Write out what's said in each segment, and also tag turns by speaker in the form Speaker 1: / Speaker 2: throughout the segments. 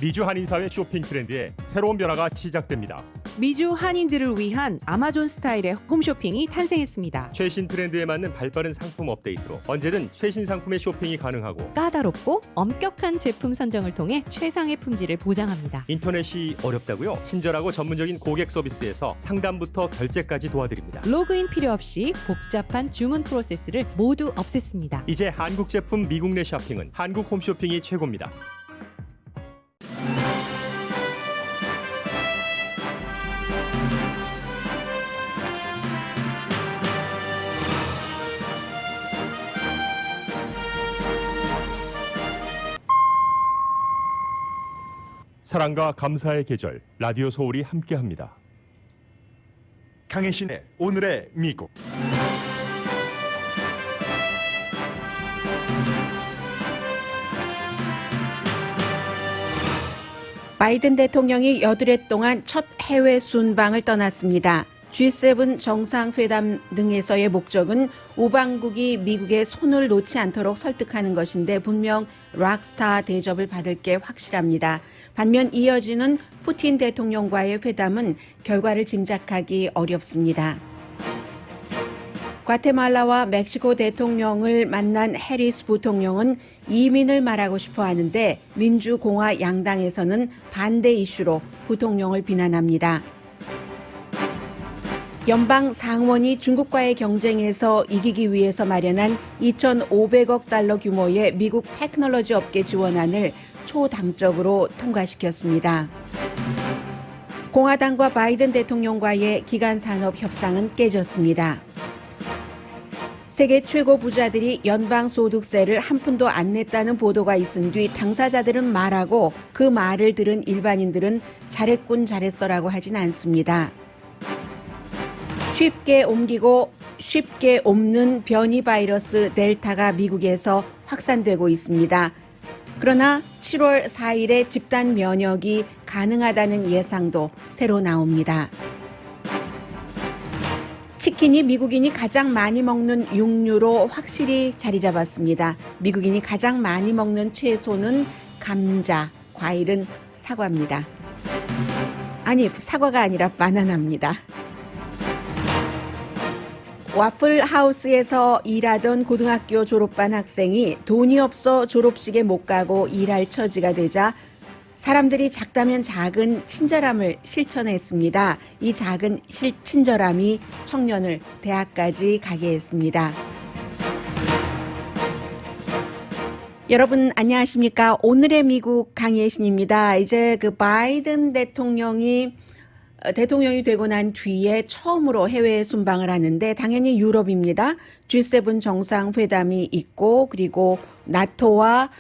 Speaker 1: 미주 한인사회 쇼핑 트렌드에 새로운 변화가 시작됩니다.
Speaker 2: 미주 한인들을 위한 아마존 스타일의 홈쇼핑이 탄생했습니다.
Speaker 1: 최신 트렌드에 맞는 발빠른 상품 업데이트로 언제든 최신 상품의 쇼핑이 가능하고
Speaker 2: 까다롭고 엄격한 제품 선정을 통해 최상의 품질을 보장합니다.
Speaker 1: 인터넷이 어렵다고요? 친절하고 전문적인 고객 서비스에서 상담부터 결제까지 도와드립니다.
Speaker 2: 로그인 필요 없이 복잡한 주문 프로세스를 모두 없앴습니다.
Speaker 1: 이제 한국 제품 미국 내 쇼핑은 한국 홈쇼핑이 최고입니다. 사랑과 감사의 계절 라디오 서울이 함께합니다.
Speaker 3: 강혜신의 오늘의 미국.
Speaker 4: 바이든 대통령이 여드레 동안 첫 해외 순방을 떠났습니다. G7 정상회담 등에서의 목적은 우방국이 미국의 손을 놓지 않도록 설득하는 것인데 분명 락스타 대접을 받을 게 확실합니다. 반면 이어지는 푸틴 대통령과의 회담은 결과를 짐작하기 어렵습니다. 과테말라와 멕시코 대통령을 만난 해리스 부통령은 이민을 말하고 싶어 하는데 민주공화 양당에서는 반대 이슈로 부통령을 비난합니다. 연방 상원이 중국과의 경쟁에서 이기기 위해서 마련한 2,500억 달러 규모의 미국 테크놀로지 업계 지원안을 초당적으로 통과시켰습니다. 공화당과 바이든 대통령과의 기간 산업 협상은 깨졌습니다. 세계 최고 부자들이 연방소득세를 한 푼도 안 냈다는 보도가 있은 뒤 당사자들은 말하고 그 말을 들은 일반인들은 잘했군 잘했어라고 하진 않습니다. 쉽게 옮기고 쉽게 옮는 변이 바이러스 델타가 미국에서 확산되고 있습니다. 그러나 7월 4일에 집단 면역이 가능하다는 예상도 새로 나옵니다. 치킨이 미국인이 가장 많이 먹는 육류로 확실히 자리 잡았습니다. 미국인이 가장 많이 먹는 채소는 감자, 과일은 사과입니다. 아니, 사과가 아니라 바나나입니다. 와플하우스에서 일하던 고등학교 졸업반 학생이 돈이 없어 졸업식에 못 가고 일할 처지가 되자 사람들이 작다면 작은 친절함을 실천했습니다. 이 작은 친절함이 청년을 대학까지 가게 했습니다. 여러분 안녕하십니까? 오늘의 미국 강예신입니다. 이제 바이든 대통령이 되고 난 뒤에 처음으로 해외 순방을 하는데 당연히 유럽입니다. G7 정상회담이 있고 그리고 나토와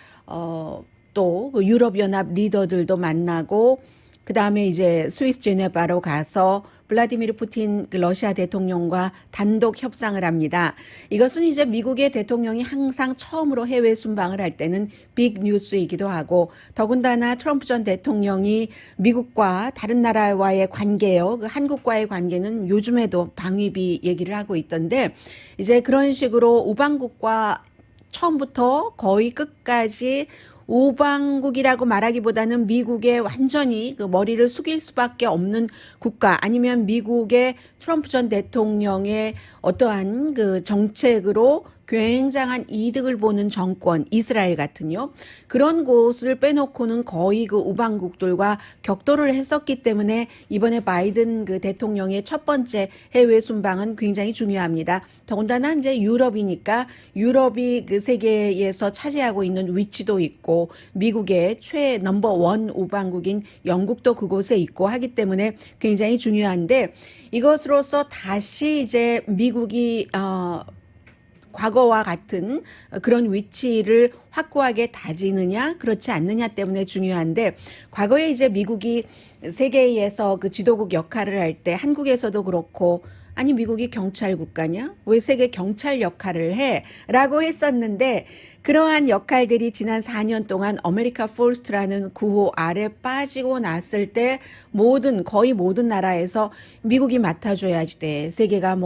Speaker 4: 또 유럽연합 리더들도 만나고 그다음에 이제 스위스 제네바로 가서 블라디미르 푸틴 러시아 대통령과 단독 협상을 합니다. 이것은 이제 미국의 대통령이 항상 처음으로 해외 순방을 할 때는 빅 뉴스이기도 하고 더군다나 트럼프 전 대통령이 미국과 다른 나라와의 관계요. 한국과의 관계는 요즘에도 방위비 얘기를 하고 있던데 이제 그런 식으로 우방국과 처음부터 거의 끝까지 우방국이라고 말하기보다는 미국의 완전히 머리를 숙일 수밖에 없는 국가 아니면 미국의 트럼프 전 대통령의 어떠한 정책으로 굉장한 이득을 보는 정권, 이스라엘 같은요. 그런 곳을 빼놓고는 거의 우방국들과 격돌을 했었기 때문에 이번에 바이든 대통령의 첫 번째 해외 순방은 굉장히 중요합니다. 더군다나 이제 유럽이니까 유럽이 세계에서 차지하고 있는 위치도 있고 미국의 넘버1 우방국인 영국도 그곳에 있고 하기 때문에 굉장히 중요한데 이것으로서 다시 이제 미국이 과거와 같은 그런 위치를 확고하게 다지느냐 그렇지 않느냐 때문에 중요한데 과거에 이제 미국이 세계에서 지도국 역할을 할 때 한국에서도 그렇고 아니 미국이 경찰 국가냐? 왜 세계 경찰 역할을 해? 라고 했었는데 그러한 역할들이 지난 4년 동안 아메리카 퍼스트라는 구호 아래 빠지고 났을 때 거의 모든 나라에서 미국이 맡아줘야지 돼. 세계가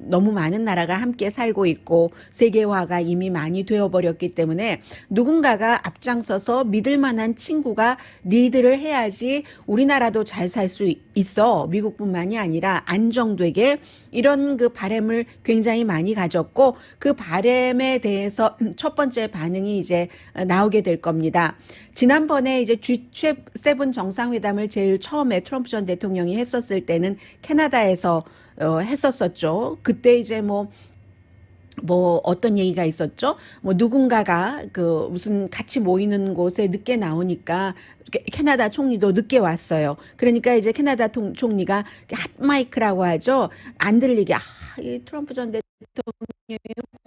Speaker 4: 너무 많은 나라가 함께 살고 있고 세계화가 이미 많이 되어버렸기 때문에 누군가가 앞장서서 믿을 만한 친구가 리드를 해야지 우리나라도 잘 살 수 있어. 미국뿐만이 아니라 안정되게 이런 그 바람을 굉장히 많이 가졌고 그 바람에 대해서 첫 번째 반응이 이제 나오게 될 겁니다. 지난번에 이제 G7 정상회담을 제일 처음에 트럼프 전 대통령이 했었을 때는 캐나다에서 했었었죠. 그때 이제 뭐 어떤 얘기가 있었죠? 뭐 누군가가 그 무슨 같이 모이는 곳에 늦게 나오니까 캐나다 총리도 늦게 왔어요. 그러니까 이제 캐나다 총리가 핫마이크라고 하죠. 안 들리게 이 트럼프 전 대통령이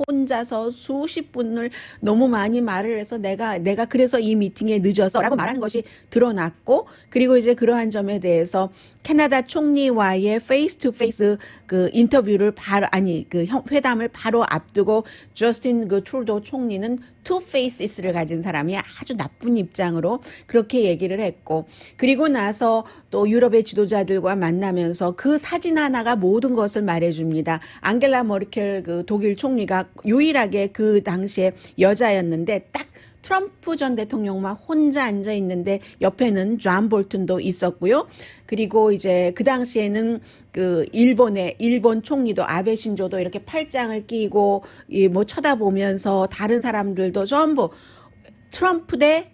Speaker 4: 혼자서 수십 분을 너무 많이 말을 해서 내가 그래서 이 미팅에 늦어서라고 말하는 것이 드러났고 그리고 이제 그러한 점에 대해서 캐나다 총리와의 페이스 투 페이스 그 인터뷰를 회담을 바로 앞두고 저스틴 그 트루도 총리는 투 페이스를 가진 사람이 아주 나쁜 입장으로 그렇게 얘기를 했고 그리고 나서 또 유럽의 지도자들과 만나면서 그 사진 하나가 모든 것을 말해줍니다. 앙겔라 머켈 그 독일 총리가 유일하게 그 당시에 여자였는데 딱 트럼프 전 대통령만 혼자 앉아 있는데 옆에는 존 볼튼도 있었고요. 그리고 이제 그 당시에는 그 일본 총리도 아베 신조도 이렇게 팔짱을 끼고 뭐 쳐다보면서 다른 사람들도 전부 트럼프 대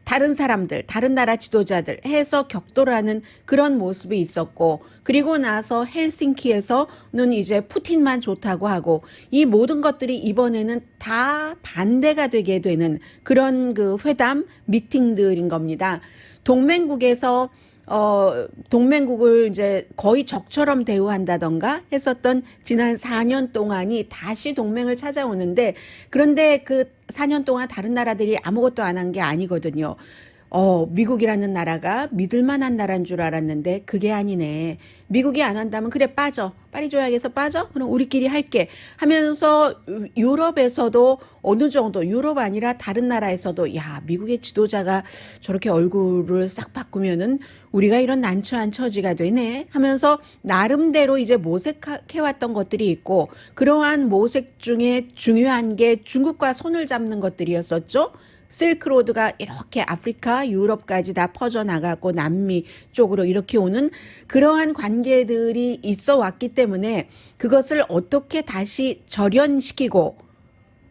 Speaker 4: 다른 사람들, 다른 나라 지도자들 해서 격돌하는 그런 모습이 있었고 그리고 나서 헬싱키에서는 이제 푸틴만 좋다고 하고 이 모든 것들이 이번에는 다 반대가 되게 되는 그런 그 회담 미팅들인 겁니다. 동맹국에서 동맹국을 이제 거의 적처럼 대우한다던가 했었던 지난 4년 동안이 다시 동맹을 찾아오는데 그런데 그 4년 동안 다른 나라들이 아무것도 안 한 게 아니거든요. 미국이라는 나라가 믿을 만한 나라인 줄 알았는데 그게 아니네. 미국이 안 한다면 그래 빠져. 파리 조약에서 빠져? 그럼 우리끼리 할게. 하면서 유럽에서도 어느 정도 유럽 아니라 다른 나라에서도 야 미국의 지도자가 저렇게 얼굴을 싹 바꾸면은 우리가 이런 난처한 처지가 되네 하면서 나름대로 이제 모색해왔던 것들이 있고 그러한 모색 중에 중요한 게 중국과 손을 잡는 것들이었었죠. 실크로드가 이렇게 아프리카, 유럽까지 다 퍼져나가고 남미 쪽으로 이렇게 오는 그러한 관계들이 있어 왔기 때문에 그것을 어떻게 다시 절연시키고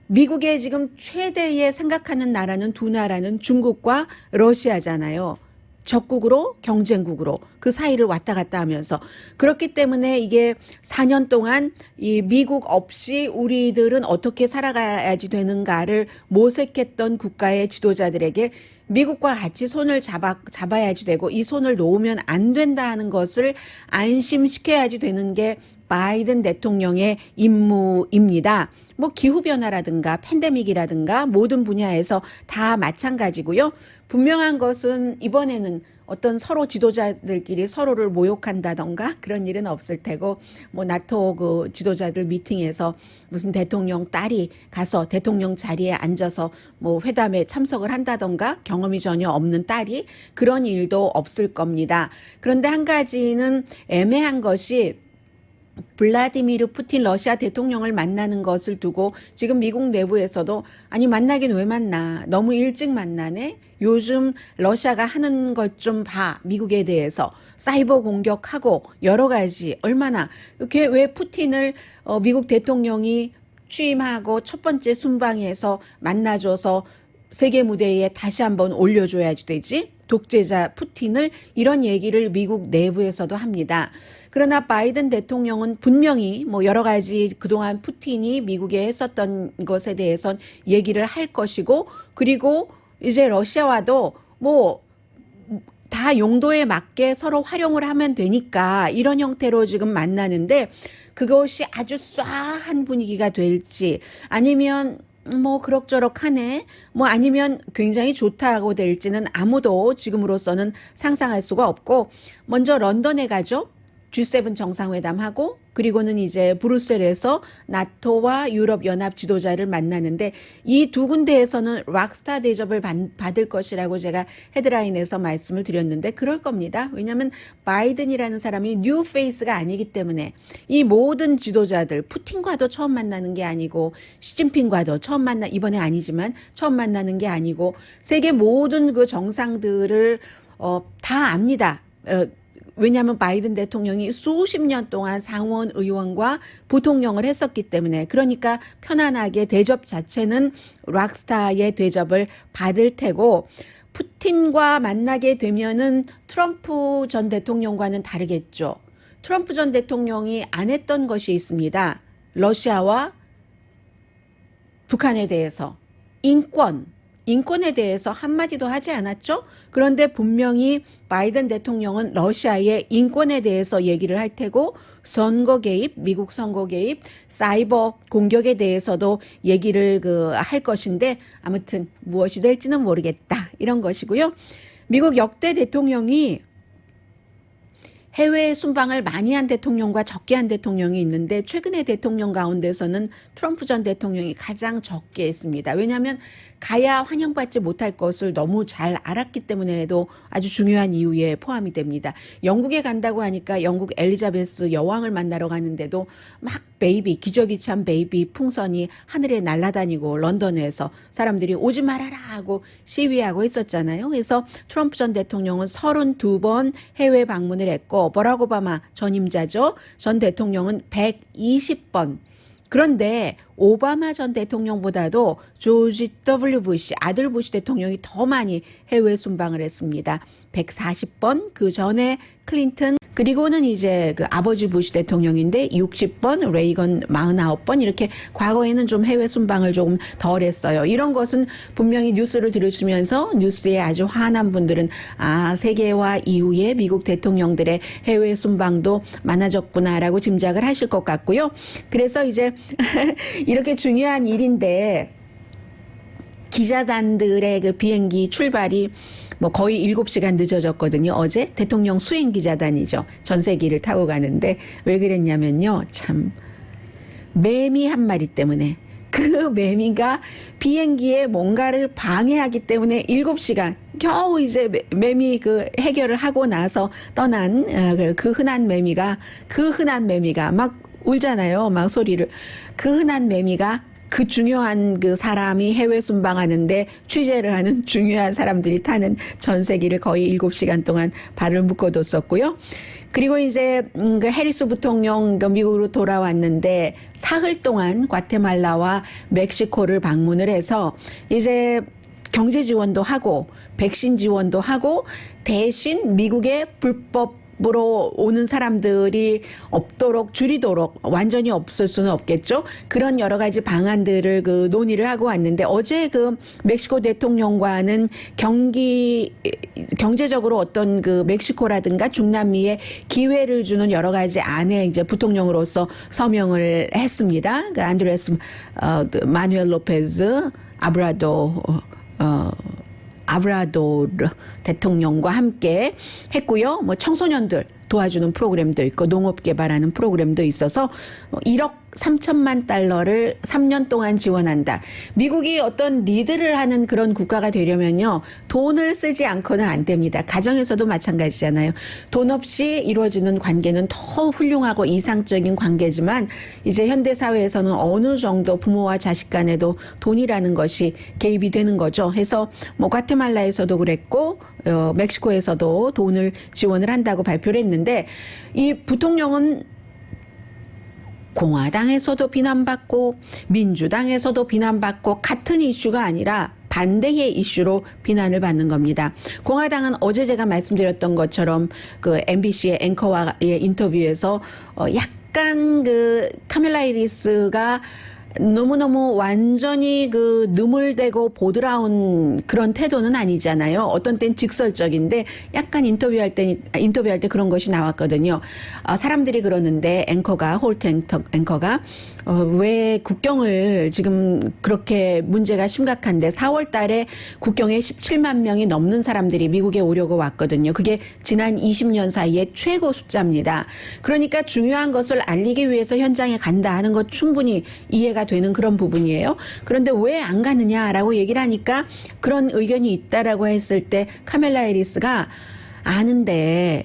Speaker 4: 미국의 지금 최대의 생각하는 나라는 두 나라는 중국과 러시아잖아요. 적국으로 경쟁국으로 그 사이를 왔다 갔다 하면서 그렇기 때문에 이게 4년 동안 이 미국 없이 우리들은 어떻게 살아가야지 되는가를 모색했던 국가의 지도자들에게 미국과 같이 손을 잡아야지 되고 이 손을 놓으면 안 된다 하는 것을 안심시켜야지 되는 게 바이든 대통령의 임무입니다. 뭐 기후변화라든가 팬데믹이라든가 모든 분야에서 다 마찬가지고요. 분명한 것은 이번에는 어떤 서로 지도자들끼리 서로를 모욕한다던가 그런 일은 없을 테고 뭐 나토 그 지도자들 미팅에서 무슨 대통령 딸이 가서 대통령 자리에 앉아서 뭐 회담에 참석을 한다던가 경험이 전혀 없는 딸이 그런 일도 없을 겁니다. 그런데 한 가지는 애매한 것이 블라디미르 푸틴 러시아 대통령을 만나는 것을 두고 지금 미국 내부에서도 아니 만나긴 왜 만나 너무 일찍 만나네 요즘 러시아가 하는 것 좀 봐 미국에 대해서 사이버 공격하고 여러 가지 얼마나 이렇게 왜 푸틴을 미국 대통령이 취임하고 첫 번째 순방에서 만나줘서 세계 무대에 다시 한번 올려줘야지 되지 독재자 푸틴을 이런 얘기를 미국 내부에서도 합니다. 그러나 바이든 대통령은 분명히 뭐 여러 가지 그동안 푸틴이 미국에 했었던 것에 대해선 얘기를 할 것이고 그리고 이제 러시아와도 뭐 다 용도에 맞게 서로 활용을 하면 되니까 이런 형태로 지금 만나는데 그것이 아주 쏴한 분위기가 될지 아니면 뭐 그럭저럭 하네 뭐 아니면 굉장히 좋다고 될지는 아무도 지금으로서는 상상할 수가 없고 먼저 런던에 가죠. G7 정상회담하고 그리고는 이제 브뤼셀에서 나토와 유럽 연합 지도자를 만나는데 이 두 군데에서는 락스타 대접을 받을 것이라고 제가 헤드라인에서 말씀을 드렸는데 그럴 겁니다. 왜냐하면 바이든이라는 사람이 뉴 페이스가 아니기 때문에 이 모든 지도자들 푸틴과도 처음 만나는 게 아니고 시진핑과도 이번에 아니지만 처음 만나는 게 아니고 세계 모든 그 정상들을 다 압니다. 왜냐하면 바이든 대통령이 수십 년 동안 상원 의원과 부통령을 했었기 때문에 그러니까 편안하게 대접 자체는 락스타의 대접을 받을 테고 푸틴과 만나게 되면은 트럼프 전 대통령과는 다르겠죠. 트럼프 전 대통령이 안 했던 것이 있습니다. 러시아와 북한에 대해서 인권에 대해서 한마디도 하지 않았죠? 그런데 분명히 바이든 대통령은 러시아의 인권에 대해서 얘기를 할 테고 선거 개입, 미국 선거 개입, 사이버 공격에 대해서도 얘기를 할 것인데 아무튼 무엇이 될지는 모르겠다. 이런 것이고요. 미국 역대 대통령이 해외 순방을 많이 한 대통령과 적게 한 대통령이 있는데 최근의 대통령 가운데서는 트럼프 전 대통령이 가장 적게 했습니다. 왜냐하면 가야 환영받지 못할 것을 너무 잘 알았기 때문에도 아주 중요한 이유에 포함이 됩니다. 영국에 간다고 하니까 영국 엘리자베스 여왕을 만나러 가는데도 막 기저귀 찬 베이비 풍선이 하늘에 날아다니고 런던에서 사람들이 오지 말아라 하고 시위하고 있었잖아요. 그래서 트럼프 전 대통령은 32번 해외 방문을 했고 버락 오바마 전임자죠. 전 대통령은 120번. 그런데 오바마 전 대통령보다도 조지 W. 부시, 아들 부시 대통령이 더 많이 해외 순방을 했습니다. 140번, 그 전에 클린턴, 그리고는 이제 그 아버지 부시 대통령인데 60번, 레이건 49번 이렇게 과거에는 좀 해외 순방을 조금 덜 했어요. 이런 것은 분명히 뉴스를 들으시면서 뉴스에 아주 화난 분들은 세계화 이후에 미국 대통령들의 해외 순방도 많아졌구나라고 짐작을 하실 것 같고요. 그래서 이제 이렇게 중요한 일인데 기자단들의 그 비행기 출발이 거의 7시간 늦어졌거든요. 어제 대통령 수행 기자단이죠. 전세기를 타고 가는데 왜 그랬냐면요. 참 매미 한 마리 때문에 그 매미가 비행기에 뭔가를 방해하기 때문에 7시간 겨우 이제 매미 그 해결을 하고 나서 떠난 그 흔한 매미가 막 울잖아요. 막 소리를. 그 흔한 매미가 그 중요한 그 사람이 해외 순방하는데 취재를 하는 중요한 사람들이 타는 전세기를 거의 7시간 동안 발을 묶어뒀었고요. 그리고 이제 그 해리스 부통령 미국으로 돌아왔는데 사흘 동안 과테말라와 멕시코를 방문을 해서 이제 경제 지원도 하고 백신 지원도 하고 대신 미국의 불법으로 오는 사람들이 줄이도록 완전히 없을 수는 없겠죠. 그런 여러 가지 방안들을 그 논의를 하고 왔는데 어제 그 멕시코 대통령과는 경제적으로 어떤 그 멕시코라든가 중남미에 기회를 주는 여러 가지 안에 이제 부통령으로서 서명을 했습니다. 그 안드레스 마누엘 로페즈 아브라도르 대통령과 함께 했고요. 청소년들 도와주는 프로그램도 있고 농업 개발하는 프로그램도 있어서 1억 3천만 달러를 3년 동안 지원한다. 미국이 어떤 리드를 하는 그런 국가가 되려면요. 돈을 쓰지 않고는 안 됩니다. 가정에서도 마찬가지잖아요. 돈 없이 이루어지는 관계는 더 훌륭하고 이상적인 관계지만 이제 현대사회에서는 어느 정도 부모와 자식 간에도 돈이라는 것이 개입이 되는 거죠. 해서 과테말라에서도 그랬고 멕시코에서도 돈을 지원을 한다고 발표를 했는데 이 부통령은 공화당에서도 비난받고 민주당에서도 비난받고 같은 이슈가 아니라 반대의 이슈로 비난을 받는 겁니다. 공화당은 어제 제가 말씀드렸던 것처럼 그 MBC의 앵커와의 인터뷰에서 약간 그 카밀라 해리스가 너무너무 완전히 그 느물대고 보드라운 그런 태도는 아니잖아요. 어떤 땐 직설적인데 약간 인터뷰할 때 그런 것이 나왔거든요. 사람들이 그러는데 홀트 앵커가 왜 국경을 지금 그렇게 문제가 심각한데 4월 달에 국경에 17만 명이 넘는 사람들이 미국에 오려고 왔거든요. 그게 지난 20년 사이에 최고 숫자입니다. 그러니까 중요한 것을 알리기 위해서 현장에 간다 하는 것 충분히 이해가 되는 그런 부분이에요. 그런데 왜 안 가느냐라고 얘기를 하니까 그런 의견이 있다라고 했을 때 카멜라 해리스가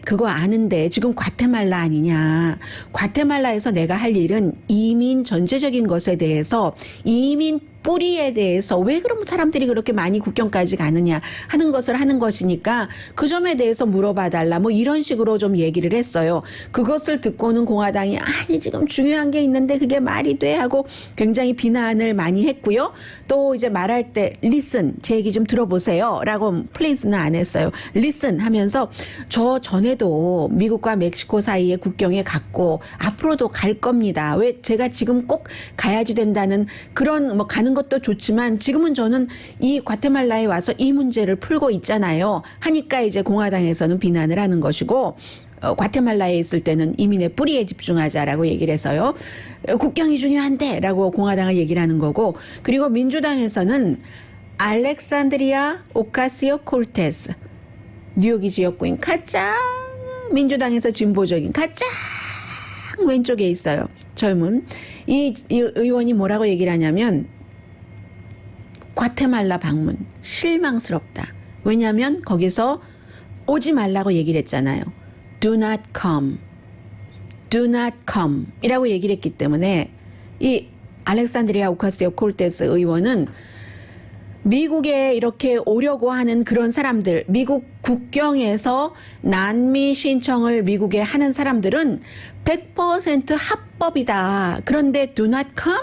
Speaker 4: 그거 아는데 지금 과테말라 아니냐. 과테말라에서 내가 할 일은 이민 전체적인 것에 대해서 이민 뿌리에 대해서 왜 그런 사람들이 그렇게 많이 국경까지 가느냐 하는 것을 하는 것이니까 그 점에 대해서 물어봐달라 뭐 이런 식으로 좀 얘기를 했어요. 그것을 듣고는 공화당이 아니 지금 중요한 게 있는데 그게 말이 돼 하고 굉장히 비난을 많이 했고요. 또 이제 말할 때 listen 제 얘기 좀 들어보세요 라고 please는 안 했어요. listen 하면서 저 전에도 미국과 멕시코 사이에 국경에 갔고 앞으로도 갈 겁니다. 왜 제가 지금 꼭 가야지 된다는 그런 뭐 가는 것도 좋지만 지금은 저는 이 과테말라에 와서 이 문제를 풀고 있잖아요. 하니까 이제 공화당에서는 비난을 하는 것이고 과테말라에 있을 때는 이민의 뿌리에 집중하자라고 얘기를 해서요. 국경이 중요한데 라고 공화당을 얘기를 하는 거고 그리고 민주당에서는 알렉산드리아 오카시오 콜테스 뉴욕이 지역구인 가장 민주당에서 진보적인 가장 왼쪽에 있어요. 젊은 이 의원이 뭐라고 얘기를 하냐면 과테말라 방문 실망스럽다. 왜냐하면 거기서 오지 말라고 얘기를 했잖아요. Do not come. Do not come 이라고 얘기를 했기 때문에 이 알렉산드리아 오카시오 콜테스 의원은 미국에 이렇게 오려고 하는 그런 사람들, 미국 국경에서 난미 신청을 미국에 하는 사람들은 100% 합법이다. 그런데 do not come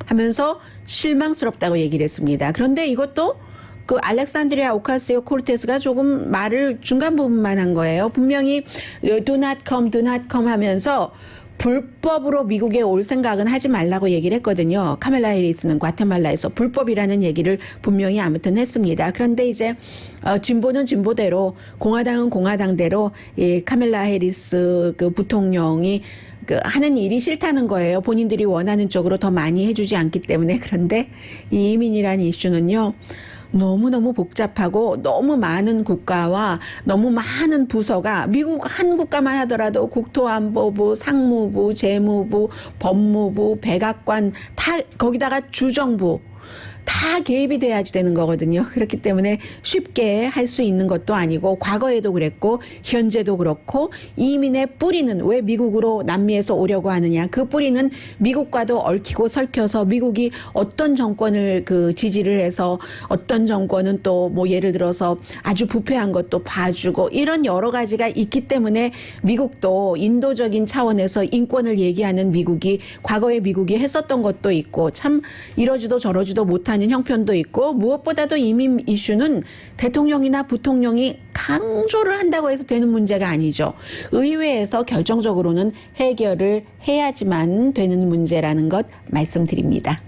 Speaker 4: 하면서 실망스럽다고 얘기를 했습니다. 그런데 이것도 그 알렉산드리아 오카시오 콜테스가 조금 말을 중간 부분만 한 거예요. 분명히 do not come 하면서 불법으로 미국에 올 생각은 하지 말라고 얘기를 했거든요. 카멜라 해리스는 과테말라에서 불법이라는 얘기를 분명히 아무튼 했습니다. 그런데 이제 진보는 진보대로 공화당은 공화당대로 이 카멜라 해리스 그 부통령이 그 하는 일이 싫다는 거예요. 본인들이 원하는 쪽으로 더 많이 해주지 않기 때문에. 그런데 이 이민이라는 이슈는요. 너무너무 복잡하고 너무 많은 국가와 너무 많은 부서가 미국 한 국가만 하더라도 국토안보부, 상무부, 재무부, 법무부, 백악관 다 거기다가 주정부 다 개입이 돼야지 되는 거거든요. 그렇기 때문에 쉽게 할 수 있는 것도 아니고 과거에도 그랬고 현재도 그렇고 이민의 뿌리는 왜 미국으로 남미에서 오려고 하느냐. 그 뿌리는 미국과도 얽히고 설켜서 미국이 어떤 정권을 그 지지를 해서 어떤 정권은 또 뭐 예를 들어서 아주 부패한 것도 봐주고 이런 여러 가지가 있기 때문에 미국도 인도적인 차원에서 인권을 얘기하는 미국이 과거에 미국이 했었던 것도 있고 참 이러지도 저러지도 못하는 형편도 있고 무엇보다도 이민 이슈는 대통령이나 부통령이 강조를 한다고 해서 되는 문제가 아니죠. 의회에서 결정적으로는 해결을 해야지만 되는 문제라는 것 말씀드립니다.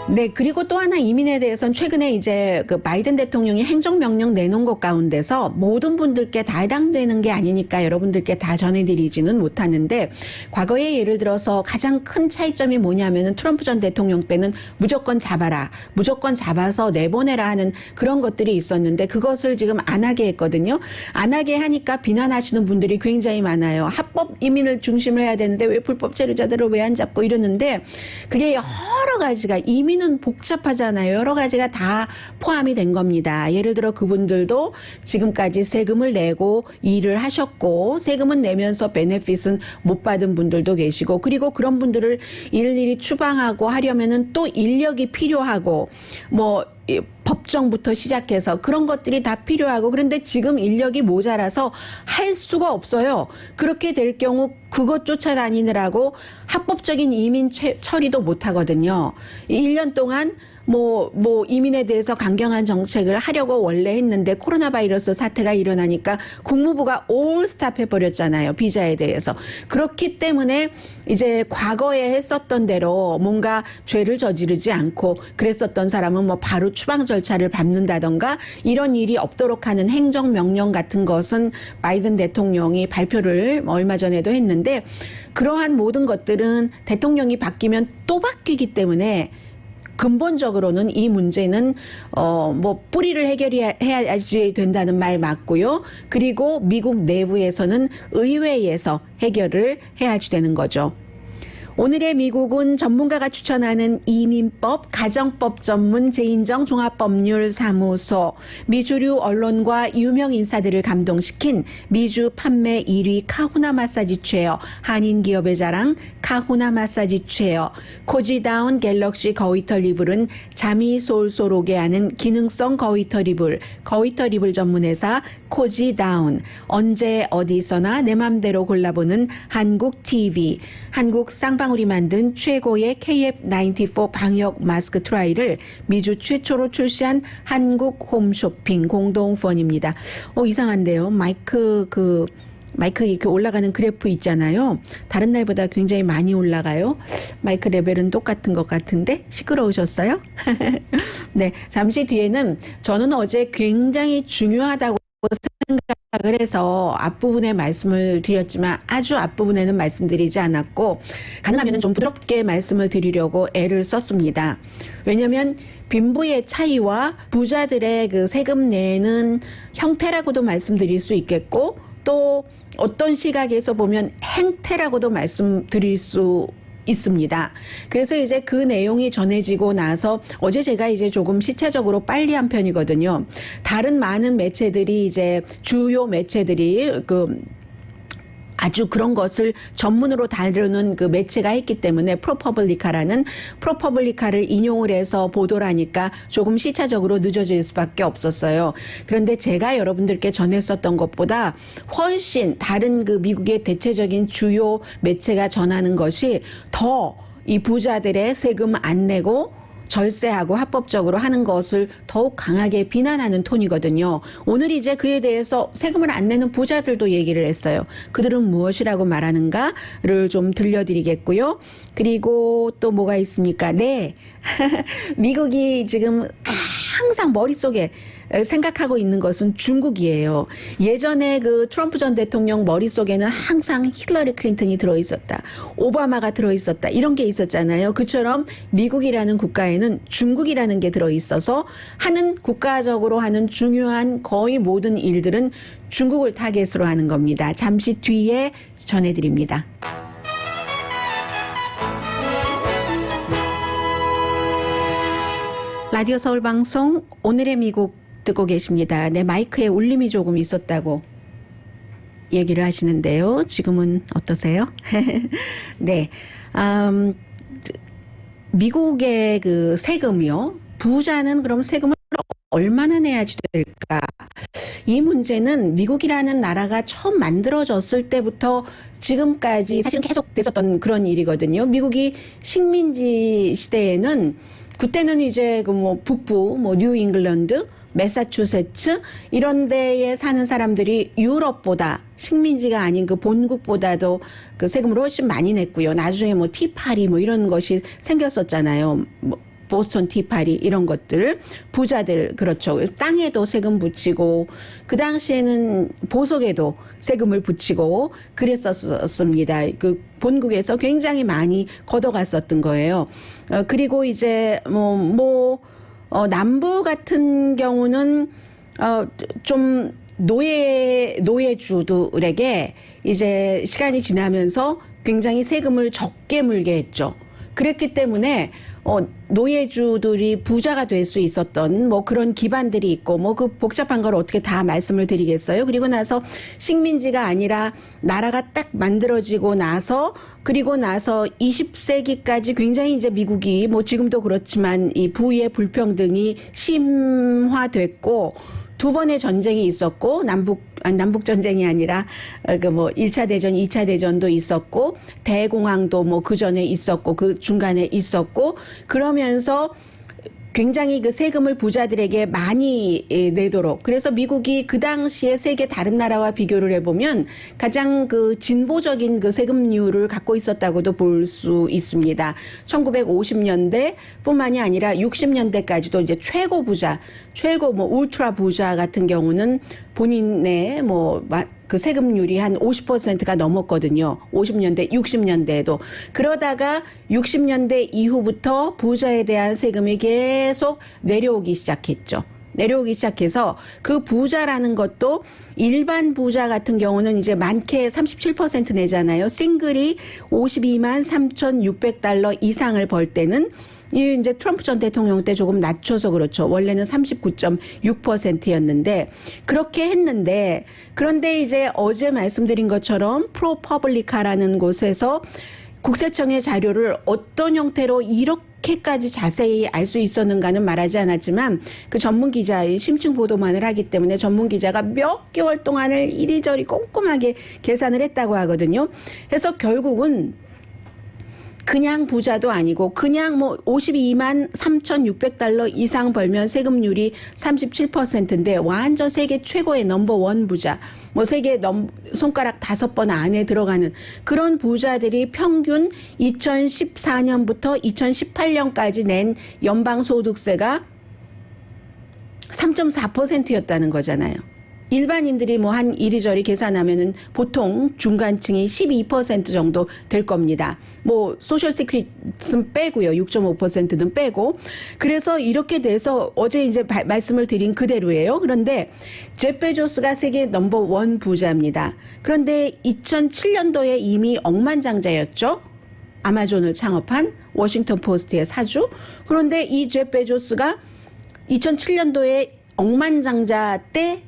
Speaker 4: 네, 그리고 또 하나 이민에 대해서는 최근에 이제 그 바이든 대통령이 행정명령 내놓은 것 가운데서 모든 분들께 다 해당되는 게 아니니까 여러분들께 다 전해드리지는 못하는데 과거에 예를 들어서 가장 큰 차이점이 뭐냐면은 트럼프 전 대통령 때는 무조건 잡아라, 무조건 잡아서 내보내라 하는 그런 것들이 있었는데 그것을 지금 안 하게 했거든요. 안 하게 하니까 비난하시는 분들이 굉장히 많아요. 합법 이민을 중심으로 해야 되는데 왜 불법 체류자들을 왜 안 잡고 이러는데 그게 여러 가지가 이민은 복잡하잖아요. 여러 가지가 다 포함이 된 겁니다. 예를 들어 그분들도 지금까지 세금을 내고 일을 하셨고 세금은 내면서 베네핏은 못 받은 분들도 계시고 그리고 그런 분들을 일일이 추방하고 하려면은 또 인력이 필요하고 뭐 법정부터 시작해서 그런 것들이 다 필요하고 그런데 지금 인력이 모자라서 할 수가 없어요. 그렇게 될 경우 그것 쫓아다니느라고 합법적인 이민 처리도 못 하거든요. 1년 동안 이민에 대해서 강경한 정책을 하려고 원래 했는데 코로나 바이러스 사태가 일어나니까 국무부가 올 스탑해버렸잖아요. 비자에 대해서. 그렇기 때문에 이제 과거에 했었던 대로 뭔가 죄를 저지르지 않고 그랬었던 사람은 뭐 바로 추방 절차를 밟는다던가 이런 일이 없도록 하는 행정명령 같은 것은 바이든 대통령이 발표를 얼마 전에도 했는데 그러한 모든 것들은 대통령이 바뀌면 또 바뀌기 때문에 근본적으로는 이 문제는 뿌리를 해결해야지 된다는 말 맞고요. 그리고 미국 내부에서는 의회에서 해결을 해야지 되는 거죠. 오늘의 미국은 전문가가 추천하는 이민법, 가정법 전문 재인정 종합법률사무소, 미주류 언론과 유명 인사들을 감동시킨 미주 판매 1위 카후나 마사지 체어, 한인 기업의 자랑 카후나 마사지 체어, 코지다운 갤럭시 거위털 이불은 잠이 솔솔 오게 하는 기능성 거위털 이불, 거위털 이불 전문회사 코지다운, 언제 어디서나 내 맘대로 골라보는 한국 TV, 한국 쌍방울이 만든 최고의 KF94 방역 마스크 트라이를 미주 최초로 출시한 한국 홈쇼핑 공동후원입니다. 이상한데요. 마이크 이렇게 올라가는 그래프 있잖아요. 다른 날보다 굉장히 많이 올라가요. 마이크 레벨은 똑같은 것 같은데 시끄러우셨어요? 네, 잠시 뒤에는 저는 어제 굉장히 중요하다고 생각을 해서 앞부분에 말씀을 드렸지만 아주 앞부분에는 말씀드리지 않았고 가능하면 좀 부드럽게 말씀을 드리려고 애를 썼습니다. 왜냐하면 빈부의 차이와 부자들의 그 세금 내는 형태라고도 말씀드릴 수 있겠고 또 어떤 시각에서 보면 행태라고도 말씀드릴 수 있습니다. 그래서 이제 그 내용이 전해지고 나서 어제 제가 이제 조금 시차적으로 빨리 한 편이거든요. 다른 많은 매체들이 이제 주요 매체들이 아주 그런 것을 전문으로 다루는 그 매체가 했기 때문에 프로퍼블리카를 인용을 해서 보도를 하니까 조금 시차적으로 늦어질 수밖에 없었어요. 그런데 제가 여러분들께 전했었던 것보다 훨씬 다른 그 미국의 대체적인 주요 매체가 전하는 것이 더 이 부자들의 세금 안 내고 절세하고 합법적으로 하는 것을 더욱 강하게 비난하는 톤이거든요. 오늘 이제 그에 대해서 세금을 안 내는 부자들도 얘기를 했어요. 그들은 무엇이라고 말하는가를 좀 들려드리겠고요. 그리고 또 뭐가 있습니까? 네. 미국이 지금 항상 머릿속에 생각하고 있는 것은 중국이에요. 예전에 그 트럼프 전 대통령 머릿속에는 항상 힐러리 클린턴이 들어있었다. 오바마가 들어있었다. 이런 게 있었잖아요. 그처럼 미국이라는 국가에는 중국이라는 게 들어있어서 국가적으로 하는 중요한 거의 모든 일들은 중국을 타겟으로 하는 겁니다. 잠시 뒤에 전해드립니다. 라디오 서울 방송 오늘의 미국 듣고 계십니다. 네, 마이크에 울림이 조금 있었다고 얘기를 하시는데요. 지금은 어떠세요? 네. 미국의 그 세금이요. 부자는 그럼 세금을 얼마나 내야지 될까? 이 문제는 미국이라는 나라가 처음 만들어졌을 때부터 지금까지 사실은 계속 됐었던 그런 일이거든요. 미국이 식민지 시대에는 그때는 이제 북부, 뉴 잉글랜드, 매사추세츠 이런 데에 사는 사람들이 유럽보다 식민지가 아닌 그 본국보다도 그 세금을 훨씬 많이 냈고요. 나중에 티파리 이런 것이 생겼었잖아요. 보스턴 티파리 이런 것들 부자들 그렇죠. 그래서 땅에도 세금 붙이고 그 당시에는 보석에도 세금을 붙이고 그랬었습니다. 그 본국에서 굉장히 많이 걷어갔었던 거예요. 그리고 이제 남부 같은 경우는 좀 노예주들에게 이제 시간이 지나면서 굉장히 세금을 적게 물게 했죠. 그랬기 때문에 노예주들이 부자가 될 수 있었던 그런 기반들이 있고 그 복잡한 걸 어떻게 다 말씀을 드리겠어요. 그리고 나서 식민지가 아니라 나라가 딱 만들어지고 나서 그리고 나서 20세기까지 굉장히 이제 미국이 지금도 그렇지만 이 부의 불평등이 심화됐고 두 번의 전쟁이 있었고 남북 전쟁이 아니라 1차 대전, 2차 대전도 있었고 대공황도 그 전에 있었고 그 중간에 있었고 그러면서 굉장히 그 세금을 부자들에게 많이 내도록. 그래서 미국이 그 당시에 세계 다른 나라와 비교를 해보면 가장 그 진보적인 그 세금률을 갖고 있었다고도 볼 수 있습니다. 1950년대 뿐만이 아니라 60년대까지도 이제 최고 부자, 최고 뭐 울트라 부자 같은 경우는 본인의 뭐 그 세금률이 한 50%가 넘었거든요. 50년대, 60년대에도. 그러다가 60년대 이후부터 부자에 대한 세금이 계속 내려오기 시작했죠. 내려오기 시작해서 그 부자라는 것도 일반 부자 같은 경우는 이제 많게 37% 내잖아요. 싱글이 52만 3,600달러 이상을 벌 때는 이 이제 트럼프 전 대통령 때 조금 낮춰서 그렇죠. 원래는 39.6%였는데 그렇게 했는데 그런데 이제 어제 말씀드린 것처럼 프로퍼블리카라는 곳에서 국세청의 자료를 어떤 형태로 이렇게까지 자세히 알 수 있었는가는 말하지 않았지만 그 전문 기자의 심층 보도만을 하기 때문에 전문 기자가 몇 개월 동안을 이리저리 꼼꼼하게 계산을 했다고 하거든요. 그래서 결국은 그냥 부자도 아니고 그냥 뭐 52만 3,600달러 이상 벌면 세금률이 37%인데 완전 세계 최고의 넘버원 부자, 뭐 세계 손가락 5번 안에 들어가는 그런 부자들이 평균 2014년부터 2018년까지 낸 연방소득세가 3.4%였다는 거잖아요. 일반인들이 뭐 한 이리저리 계산하면은 보통 중간층이 12% 정도 될 겁니다. 뭐 소셜 시크릿은 빼고요. 6.5%는 빼고. 그래서 이렇게 돼서 어제 이제 말씀을 드린 그대로예요. 그런데 제프 베조스가 세계 넘버원 부자입니다. 그런데 2007년도에 이미 억만장자였죠. 아마존을 창업한 워싱턴 포스트의 사주. 그런데 이 제프 베조스가 2007년도에 억만장자 때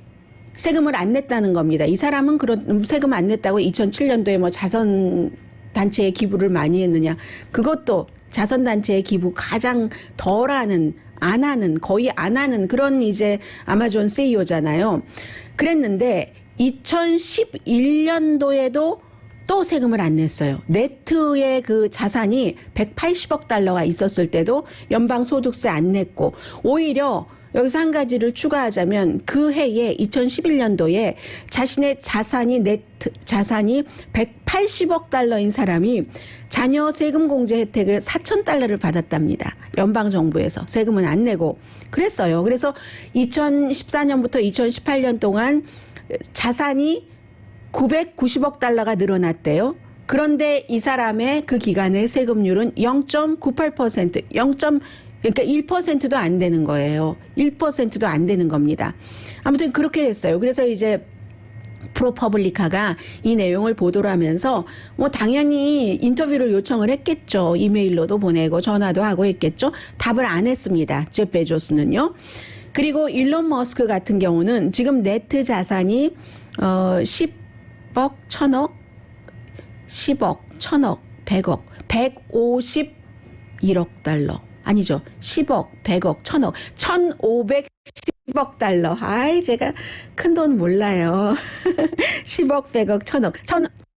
Speaker 4: 세금을 안 냈다는 겁니다. 이 사람은 그런 세금 안 냈다고 2007년도에 뭐 자선단체에 기부를 많이 했느냐. 그것도 자선단체에 기부 가장 거의 안 하는 그런 이제 아마존 CEO잖아요. 그랬는데 2011년도에도 또 세금을 안 냈어요. 네트의 그 자산이 180억 달러가 있었을 때도 연방소득세 안 냈고 오히려 여기서 한 가지를 추가하자면 그 해에 2011년도에 자신의 네트 자산이 180억 달러인 사람이 자녀 세금 공제 혜택을 4,000달러를 받았답니다. 연방정부에서 세금은 안 내고 그랬어요. 그래서 2014년부터 2018년 동안 자산이 990억 달러가 늘어났대요. 그런데 이 사람의 그 기간의 세금률은 0.98%, 그러니까 1%도 안 되는 거예요. 1%도 안 되는 겁니다. 아무튼 그렇게 됐어요. 그래서 이제 프로퍼블리카가 이 내용을 보도를 하면서 뭐 당연히 인터뷰를 요청을 했겠죠. 이메일로도 보내고 전화도 하고 했겠죠. 답을 안 했습니다. 제프 베조스는요. 그리고 일론 머스크 같은 경우는 지금 네트 자산이 10억, 1000억, 10억, 1000억, 100억, 151억 달러. 아니죠. 10억, 100억, 1000억, 1510억 달러. 아이, 제가 큰 돈 몰라요. 10억, 100억, 1000억,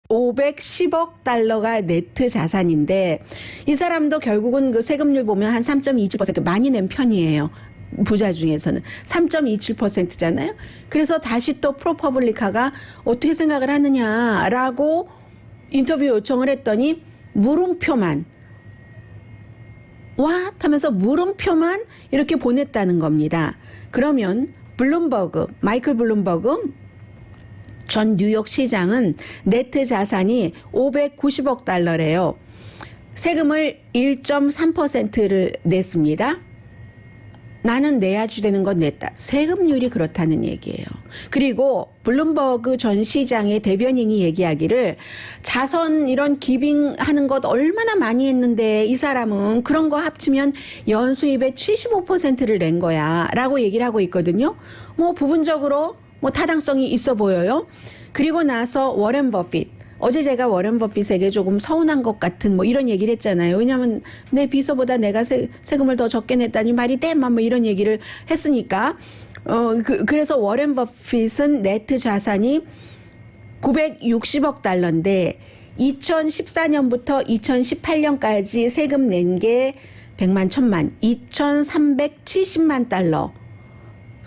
Speaker 4: 1510억 달러가 네트 자산인데 이 사람도 결국은 그 세금률 보면 한 3.27% 많이 낸 편이에요. 부자 중에서는 3.27%잖아요. 그래서 다시 또 프로퍼블리카가 어떻게 생각을 하느냐라고 인터뷰 요청을 했더니 물음표만 와 하면서 물음표만 이렇게 보냈다는 겁니다. 그러면 마이클 블룸버그 전 뉴욕 시장은 네트 자산이 590억 달러래요. 세금을 1.3%를 냈습니다. 나는 내야지 되는 건 냈다. 세금률이 그렇다는 얘기예요. 그리고 블룸버그 전 시장의 대변인이 얘기하기를 자선 이런 기빙하는 것 얼마나 많이 했는데 이 사람은 그런 거 합치면 연수입의 75%를 낸 거야 라고 얘기를 하고 있거든요. 뭐 부분적으로 뭐 타당성이 있어 보여요. 그리고 나서 워렌 버핏. 어제 제가 워렌 버핏에게 조금 서운한 것 같은 뭐 이런 얘기를 했잖아요. 왜냐하면 내 비서보다 내가 세금을 더 적게 냈다니 말이 돼? 뭐 이런 얘기를 했으니까. 그래서 워렌 버핏은 네트 자산이 960억 달러인데 2014년부터 2018년까지 세금 낸 게 100만, 1000만, 2370만 달러.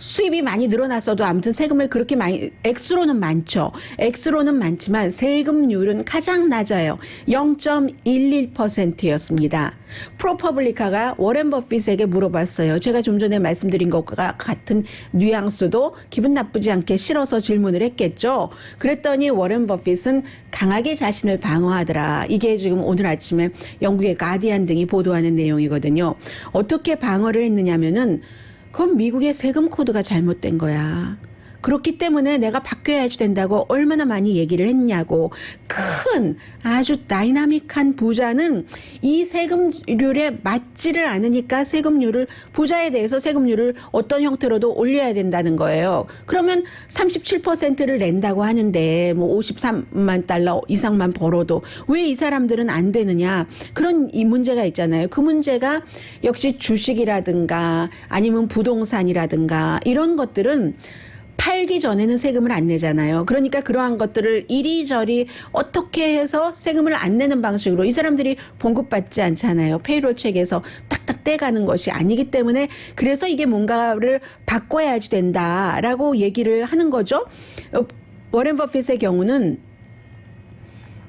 Speaker 4: 수입이 많이 늘어났어도 아무튼 세금을 그렇게 많이, 액수로는 많죠. 액수로는 많지만 세금률은 가장 낮아요. 0.11%였습니다. 프로퍼블리카가 워렌 버핏에게 물어봤어요. 제가 좀 전에 말씀드린 것과 같은 뉘앙스도 기분 나쁘지 않게 싫어서 질문을 했겠죠. 그랬더니 워렌 버핏은 강하게 자신을 방어하더라. 이게 지금 오늘 아침에 영국의 가디안 등이 보도하는 내용이거든요. 어떻게 방어를 했느냐면은 그건 미국의 세금 코드가 잘못된 거야. 그렇기 때문에 내가 바뀌어야지 된다고 얼마나 많이 얘기를 했냐고. 큰 아주 다이나믹한 부자는 이 세금률에 맞지를 않으니까 부자에 대해서 세금률을 어떤 형태로도 올려야 된다는 거예요. 그러면 37%를 낸다고 하는데 뭐 53만 달러 이상만 벌어도 왜 이 사람들은 안 되느냐. 그런 이 문제가 있잖아요. 그 문제가 역시 주식이라든가 아니면 부동산이라든가 이런 것들은 팔기 전에는 세금을 안 내잖아요. 그러니까 그러한 것들을 이리저리 어떻게 해서 세금을 안 내는 방식으로 이 사람들이 봉급받지 않잖아요. 페이롤 책에서 딱딱 떼가는 것이 아니기 때문에 그래서 이게 뭔가를 바꿔야지 된다라고 얘기를 하는 거죠. 워렌 버핏의 경우는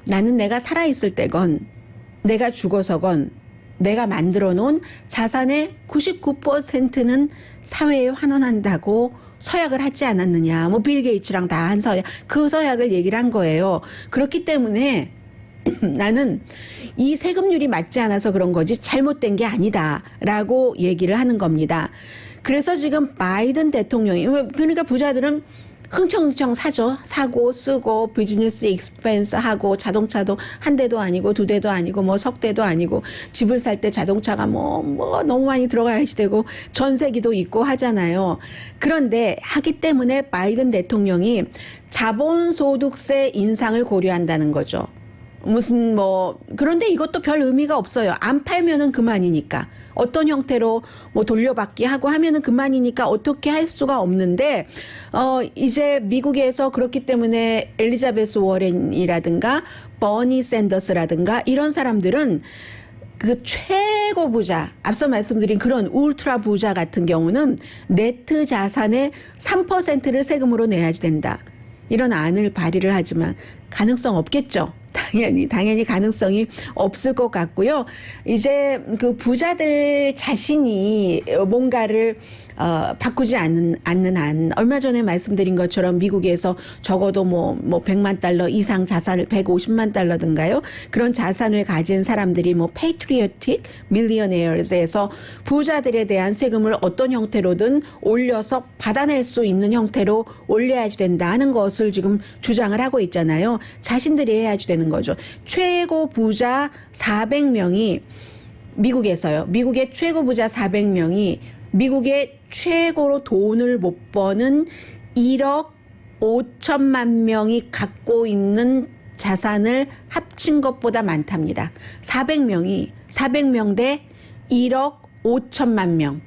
Speaker 4: 나는 내가 살아있을 때건 내가 죽어서건 내가 만들어 놓은 자산의 99%는 사회에 환원한다고 서약을 하지 않았느냐. 뭐 빌 게이츠랑 다 한 서약, 그 서약을 얘기를 한 거예요. 그렇기 때문에 나는 이 세금률이 맞지 않아서 그런 거지 잘못된 게 아니다라고 얘기를 하는 겁니다. 그래서 지금 바이든 대통령이, 그러니까 부자들은 흥청흥청 사죠. 사고 쓰고 비즈니스 익스펜스 하고 자동차도 한 대도 아니고 두 대도 아니고 뭐 석 대도 아니고 집을 살 때 자동차가 뭐 너무 많이 들어가야지 되고 전세기도 있고 하잖아요. 그런데 하기 때문에 바이든 대통령이 자본소득세 인상을 고려한다는 거죠. 무슨 그런데 이것도 별 의미가 없어요. 안 팔면은 그만이니까. 어떤 형태로 돌려받기 하고 하면은 그만이니까 어떻게 할 수가 없는데, 이제 미국에서 그렇기 때문에 엘리자베스 워렌이라든가 버니 샌더스라든가 이런 사람들은 그 최고 부자, 앞서 말씀드린 그런 울트라 부자 같은 경우는 네트 자산의 3%를 세금으로 내야지 된다. 이런 안을 발의를 하지만 가능성 없겠죠. 당연히 가능성이 없을 것 같고요. 이제 그 부자들 자신이 뭔가를 바꾸지 않는 한, 얼마 전에 말씀드린 것처럼 미국에서 적어도 100만 달러 이상 자산을 150만 달러든가요? 그런 자산을 가진 사람들이 patriotic millionaires에서 부자들에 대한 세금을 어떤 형태로든 올려서 받아낼 수 있는 형태로 올려야지 된다는 것을 지금 주장을 하고 있잖아요. 자신들이 해야지 되는 거죠. 최고 부자 400명이 미국에서요. 미국의 최고 부자 400명이 미국의 최고로 돈을 못 버는 1억 5천만 명이 갖고 있는 자산을 합친 것보다 많답니다. 400명 대 1억 5천만 명.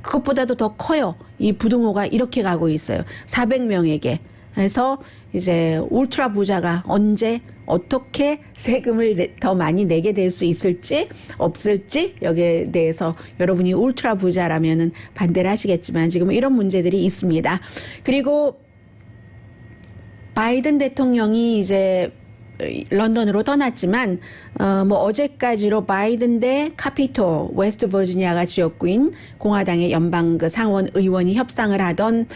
Speaker 4: 그것보다도 더 커요. 이 부등호가 이렇게 가고 있어요. 400명에게. 그래서 이제 울트라 부자가 언제 어떻게 세금을 더 많이 내게 될 수 있을지 없을지 여기에 대해서 여러분이 울트라 부자라면은 반대를 하시겠지만 지금 이런 문제들이 있습니다. 그리고 바이든 대통령이 이제 런던으로 떠났지만 어제까지로 바이든 대 카피톨 웨스트 버지니아가 지역구인 공화당의 연방 그 상원 의원이 협상을 하던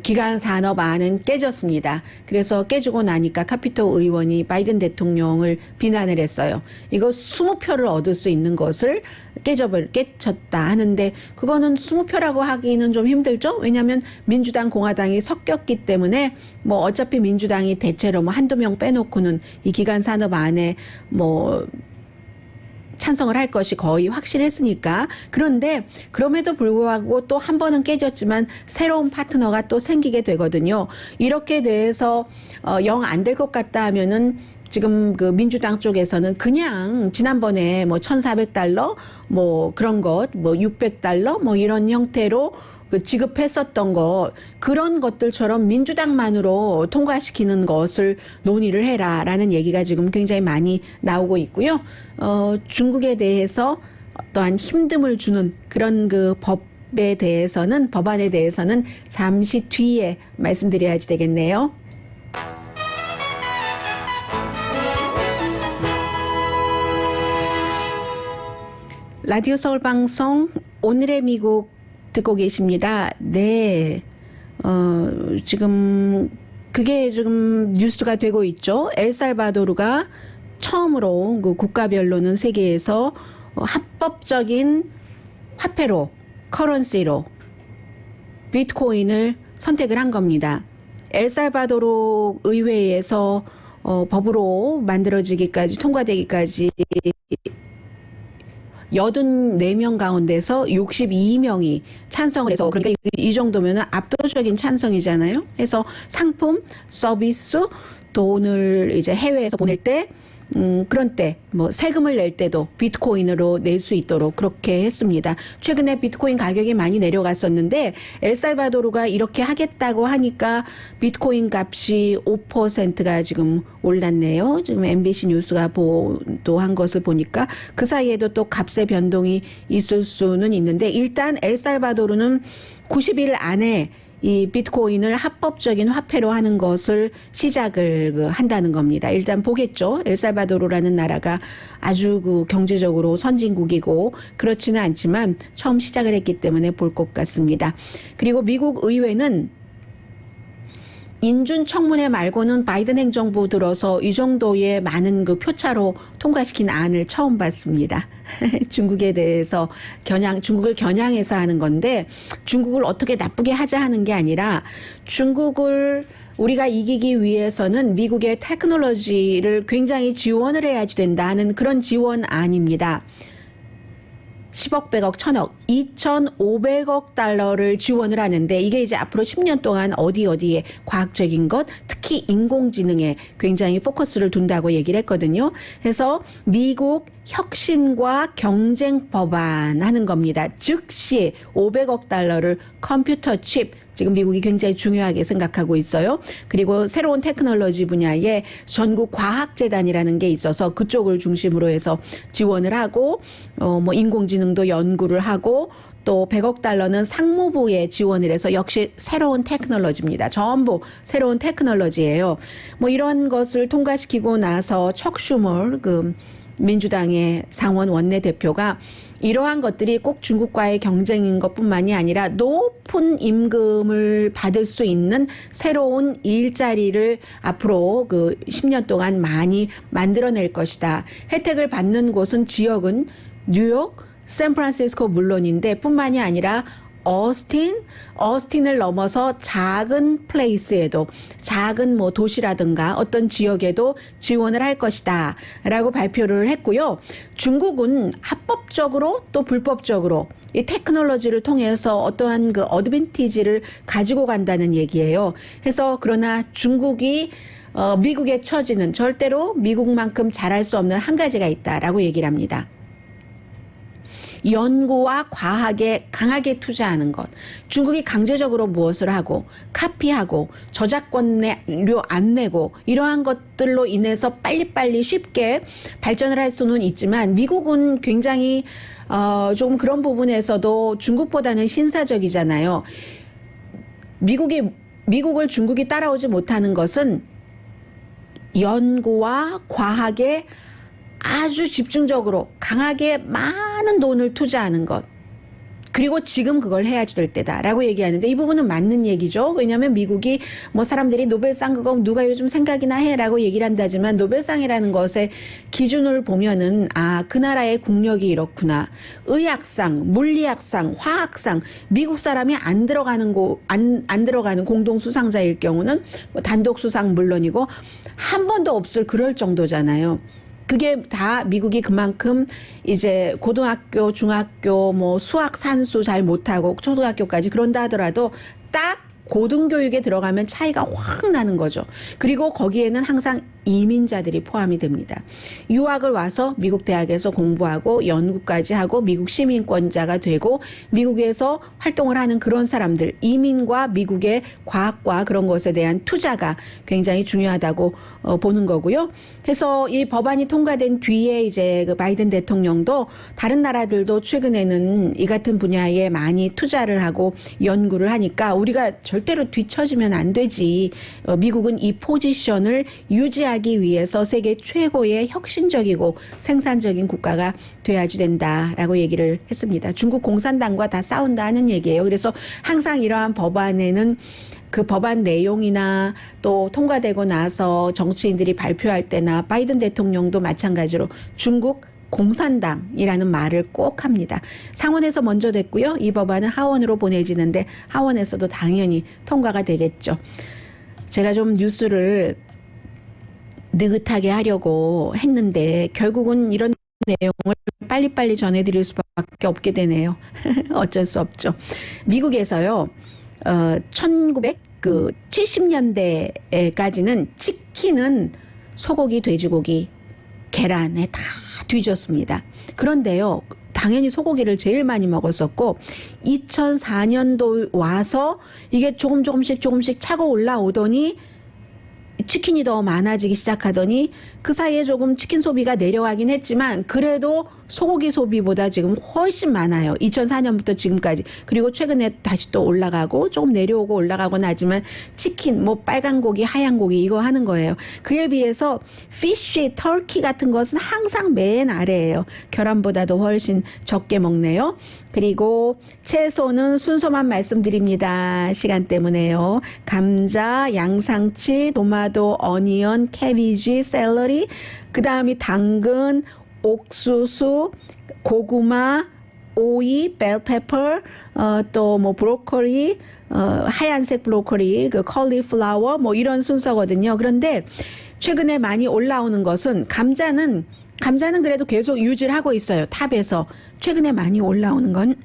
Speaker 4: 기간 산업안은 깨졌습니다. 그래서 깨지고 나니까 카피톨 의원이 바이든 대통령을 비난을 했어요. 이거 20표를 얻을 수 있는 것을 깨쳤다 하는데 그거는 20표라고 하기는 좀 힘들죠. 왜냐하면 민주당 공화당이 섞였기 때문에 어차피 민주당이 대체로 한두 명 빼놓고는 이 기간 산업안에 찬성을 할 것이 거의 확실했으니까. 그런데 그럼에도 불구하고 또 한 번은 깨졌지만 새로운 파트너가 또 생기게 되거든요. 이렇게 돼서 영 안 될 것 같다 하면은 지금 그 민주당 쪽에서는 그냥 지난번에 1,400달러 그런 것 600달러 이런 형태로 지급했었던 거 그런 것들처럼 민주당만으로 통과시키는 것을 논의를 해라라는 얘기가 지금 굉장히 많이 나오고 있고요. 중국에 대해서 어떠한 힘듦을 주는 그런 그 법안에 대해서는 잠시 뒤에 말씀드려야지 되겠네요. 라디오 서울 방송 오늘의 미국 듣고 계십니다. 네. 지금 그게 지금 뉴스가 되고 있죠. 엘살바도르가 처음으로 그 국가별로는 세계에서 합법적인 화폐로, 커런시로 비트코인을 선택을 한 겁니다. 엘살바도르 의회에서 법으로 만들어지기까지, 통과되기까지 84명 가운데서 62명이 찬성을 해서, 그러니까 이 정도면 압도적인 찬성이잖아요. 해서 상품, 서비스, 돈을 이제 해외에서 보낼 때, 그런 때, 뭐, 세금을 낼 때도 비트코인으로 낼 수 있도록 그렇게 했습니다. 최근에 비트코인 가격이 많이 내려갔었는데, 엘살바도르가 이렇게 하겠다고 하니까 비트코인 값이 5%가 지금 올랐네요. 지금 MBC 뉴스가 보도한 것을 보니까 그 사이에도 또 값의 변동이 있을 수는 있는데, 일단 엘살바도르는 90일 안에 이 비트코인을 합법적인 화폐로 하는 것을 시작을 한다는 겁니다. 일단 보겠죠. 엘살바도르라는 나라가 아주 그 경제적으로 선진국이고 그렇지는 않지만 처음 시작을 했기 때문에 볼 것 같습니다. 그리고 미국 의회는 인준 청문회 말고는 바이든 행정부 들어서 이 정도의 많은 그 표차로 통과시킨 안을 처음 봤습니다. 중국에 대해서 중국을 겨냥해서 하는 건데, 중국을 어떻게 나쁘게 하자 하는 게 아니라 중국을 우리가 이기기 위해서는 미국의 테크놀로지를 굉장히 지원을 해야지 된다는 그런 지원안입니다. 10억, 100억, 1000억, 2,500억 달러를 지원을 하는데, 이게 이제 앞으로 10년 동안 어디에 과학적인 것, 특히 인공지능에 굉장히 포커스를 둔다고 얘기를 했거든요. 그래서 미국 혁신과 경쟁 법안 하는 겁니다. 즉시 500억 달러를 컴퓨터 칩, 지금 미국이 굉장히 중요하게 생각하고 있어요. 그리고 새로운 테크놀로지 분야에 전국 과학재단이라는 게 있어서 그쪽을 중심으로 해서 지원을 하고, 뭐 인공지능도 연구를 하고, 또 100억 달러는 상무부에 지원을 해서 역시 새로운 테크놀로지입니다. 전부 새로운 테크놀로지예요. 뭐 이런 것을 통과시키고 나서 척 슈머, 민주당의 상원 원내대표가 이러한 것들이 꼭 중국과의 경쟁인 것뿐만이 아니라 높은 임금을 받을 수 있는 새로운 일자리를 앞으로 10년 동안 많이 만들어낼 것이다. 혜택을 받는 곳은 지역은 뉴욕, 샌프란시스코 물론인데 뿐만이 아니라 어스틴을 넘어서 작은 플레이스에도, 작은 뭐 도시라든가 어떤 지역에도 지원을 할 것이다 라고 발표를 했고요. 중국은 합법적으로 또 불법적으로 이 테크놀로지를 통해서 어떠한 그 어드밴티지를 가지고 간다는 얘기예요. 그래서 그러나 중국이 미국의 처지는 절대로 미국만큼 잘할 수 없는 한 가지가 있다라고 얘기를 합니다. 연구와 과학에 강하게 투자하는 것. 중국이 강제적으로 무엇을 하고 카피하고 저작권료 안 내고 이러한 것들로 인해서 빨리빨리 쉽게 발전을 할 수는 있지만, 미국은 굉장히 조금 그런 부분에서도 중국보다는 신사적이잖아요. 미국을 중국이 따라오지 못하는 것은 연구와 과학에 아주 집중적으로 강하게 많은 돈을 투자하는 것. 그리고 지금 그걸 해야지 될 때다라고 얘기하는데, 이 부분은 맞는 얘기죠. 왜냐하면 미국이 뭐 사람들이 노벨상 그거 누가 요즘 생각이나 해라고 얘기를 한다지만, 노벨상이라는 것의 기준을 보면은 그 나라의 국력이 이렇구나. 의학상, 물리학상, 화학상, 미국 사람이 안 들어가는 공동 수상자일 경우는 뭐 단독 수상 물론이고 한 번도 없을 그럴 정도잖아요. 그게 다 미국이 그만큼 이제 고등학교, 중학교, 뭐 수학, 산수 잘 못하고 초등학교까지 그런다 하더라도 딱 고등교육에 들어가면 차이가 확 나는 거죠. 그리고 거기에는 항상 이민자들이 포함이 됩니다. 유학을 와서 미국 대학에서 공부하고 연구까지 하고 미국 시민권자가 되고 미국에서 활동을 하는 그런 사람들, 이민과 미국의 과학과 그런 것에 대한 투자가 굉장히 중요하다고 보는 거고요. 그래서 이 법안이 통과된 뒤에 이제 그 바이든 대통령도 다른 나라들도 최근에는 이 같은 분야에 많이 투자를 하고 연구를 하니까 우리가 절대로 뒤처지면 안 되지. 미국은 이 포지션을 유지하기 위해서 세계 최고의 혁신적이고 생산적인 국가가 돼야지 된다라고 얘기를 했습니다. 중국 공산당과 다 싸운다는 얘기예요. 그래서 항상 이러한 법안에는 그 법안 내용이나 또 통과되고 나서 정치인들이 발표할 때나 바이든 대통령도 마찬가지로 중국 공산당이라는 말을 꼭 합니다. 상원에서 먼저 됐고요. 이 법안은 하원으로 보내지는데 하원에서도 당연히 통과가 되겠죠. 제가 좀 뉴스를 느긋하게 하려고 했는데 결국은 이런 내용을 빨리빨리 전해드릴 수밖에 없게 되네요. 어쩔 수 없죠. 미국에서요. 1970년대까지는 치킨은 소고기, 돼지고기, 계란에 다 뒤졌습니다. 그런데요. 당연히 소고기를 제일 많이 먹었었고 2004년도 와서 이게 조금씩 차고 올라오더니 치킨이 더 많아지기 시작하더니 그 사이에 조금 치킨 소비가 내려가긴 했지만 그래도 소고기 소비보다 지금 훨씬 많아요. 2004년부터 지금까지. 그리고 최근에 다시 또 올라가고 조금 내려오고 올라가고 나지만 치킨, 뭐 빨간 고기, 하얀 고기 이거 하는 거예요. 그에 비해서 피쉬, 터키 같은 것은 항상 맨 아래예요. 계란보다도 훨씬 적게 먹네요. 그리고 채소는 순서만 말씀드립니다. 시간 때문에요. 감자, 양상치, 토마토, 어니언, 캐비지, 샐러리, 그 다음이 당근, 옥수수, 고구마, 오이, 벨페퍼, 또 뭐 브로콜리, 하얀색 브로콜리, 그 컬리플라워 뭐 이런 순서거든요. 그런데 최근에 많이 올라오는 것은 감자는 그래도 계속 유지를 하고 있어요. 탑에서. 최근에 많이 올라오는 건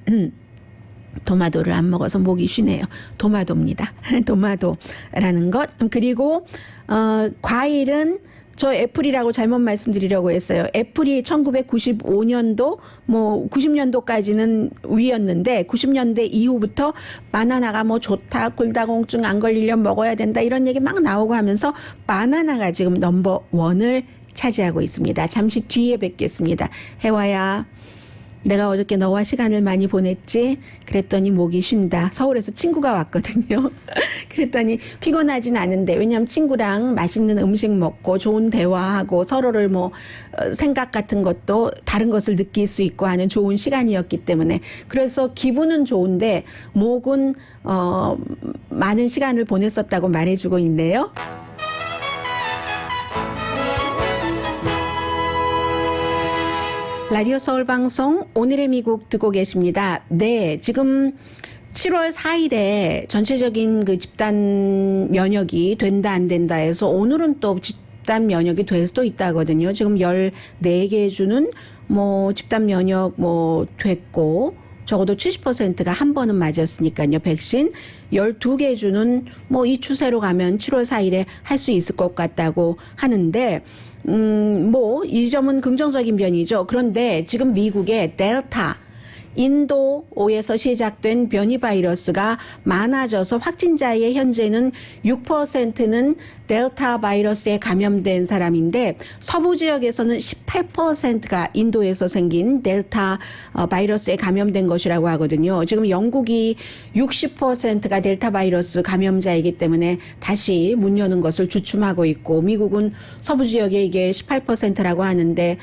Speaker 4: 토마토를 안 먹어서 목이 쉬네요. 토마토입니다. 토마토라는 것. 그리고 과일은 저 애플이라고 잘못 말씀드리려고 했어요. 애플이 1995년도 뭐 90년도까지는 위였는데 90년대 이후부터 바나나가 뭐 좋다, 골다공증 안 걸리려면 먹어야 된다 이런 얘기 막 나오고 하면서 바나나가 지금 넘버 원을 차지하고 있습니다. 잠시 뒤에 뵙겠습니다. 혜화야. 내가 어저께 너와 시간을 많이 보냈지? 그랬더니 목이 쉰다. 서울에서 친구가 왔거든요. 그랬더니 피곤하진 않은데 왜냐하면 친구랑 맛있는 음식 먹고 좋은 대화하고 서로를 뭐 생각 같은 것도 다른 것을 느낄 수 있고 하는 좋은 시간이었기 때문에 그래서 기분은 좋은데 목은 많은 시간을 보냈었다고 말해주고 있네요. 라디오 서울 방송 오늘의 미국 듣고 계십니다. 네, 지금 7월 4일에 전체적인 그 집단 면역이 된다 안 된다 해서 오늘은 또 집단 면역이 될 수도 있다거든요. 지금 14개 주는 뭐 집단 면역 뭐 됐고 적어도 70%가 한 번은 맞았으니까요. 백신 12개 주는 뭐 이 추세로 가면 7월 4일에 할 수 있을 것 같다고 하는데 뭐 이 점은 긍정적인 면이죠. 그런데 지금 미국의 델타 인도에서 시작된 변이 바이러스가 많아져서 확진자의 현재는 6%는 델타 바이러스에 감염된 사람인데 서부 지역에서는 18%가 인도에서 생긴 델타 바이러스에 감염된 것이라고 하거든요. 지금 영국이 60%가 델타 바이러스 감염자이기 때문에 다시 문 여는 것을 주춤하고 있고 미국은 서부 지역에 이게 18%라고 하는데